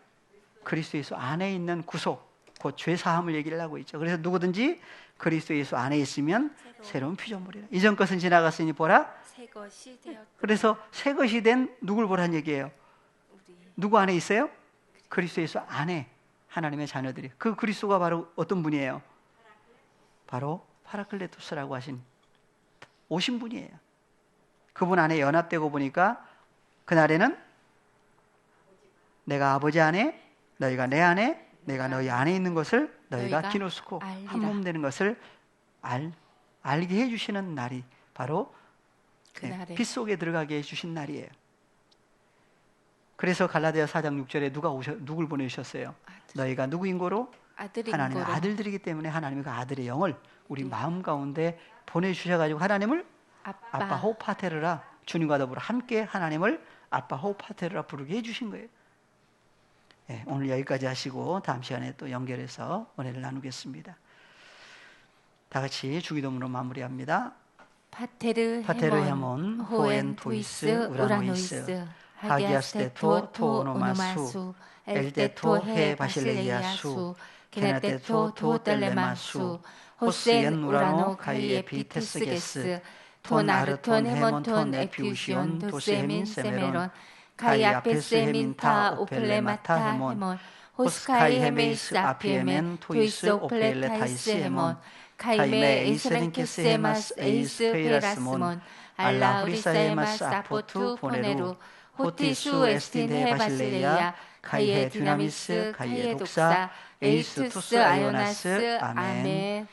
그리스도 예수 안에 있는 구속, 곧 죄사함을 얘기를 하고 있죠. 그래서 누구든지 그리스도 예수 안에 있으면 새로운 피조물이라. 이전 것은 지나갔으니 보라 새 것이 되었다. 그래서 새 것이 된 누굴 보라는 얘기예요? 누구 안에 있어요? 그리스도 예수 안에 하나님의 자녀들이. 그 그리스도가 바로 어떤 분이에요? 바로 파라클레토스라고 하신 오신 분이에요. 그분 안에 연합되고 보니까 그날에는 내가 아버지 안에, 너희가 내 안에, 내가 너희 안에 있는 것을 너희가 기노스코 한 몸 되는 것을 알게 해주시는 날이 바로 빛 속에 들어가게 해주신 날이에요. 그래서 갈라디아 4장 6절에 누굴 보내주셨어요? 너희가 누구인 고로? 하나님의 아들들이기 때문에 하나님의 그 아들의 영을 우리 마음 가운데 보내주셔가지고 하나님을 아빠 호파테르라, 주님과 더불어 함께 하나님을 아빠 호파테르라 부르게 해주신 거예요. 네, 오늘 여기까지 하시고 다음 시간에 또 연결해서 은혜를 나누겠습니다. 다 같이 주기도문으로 마무리합니다. 파테르 헤몬 호엔 토이스 우라노이스 하기아스테토 토오노마수 엘데토 헤 바실레이아수 게네테토 토델레마수 호스엔 우라노 가이에 비테스게스 톤 아르톤 헤몬톤 에피우시온 도스헤민 세메론 카이 아페스 헤민타 오펠레마타 헤몬 호스카이 헤메이스 아피에멘 토이스 오펠레타이스 헤몬 카이메 에이스렌케스 헤마스 에이스 페이라스몬 알라 후리사헤마스 아포투 보네루 호티수 에스틴 헤바실레이아 카이헤 디나미스 카이헤 독사 에이스투스 아요나스 아멘.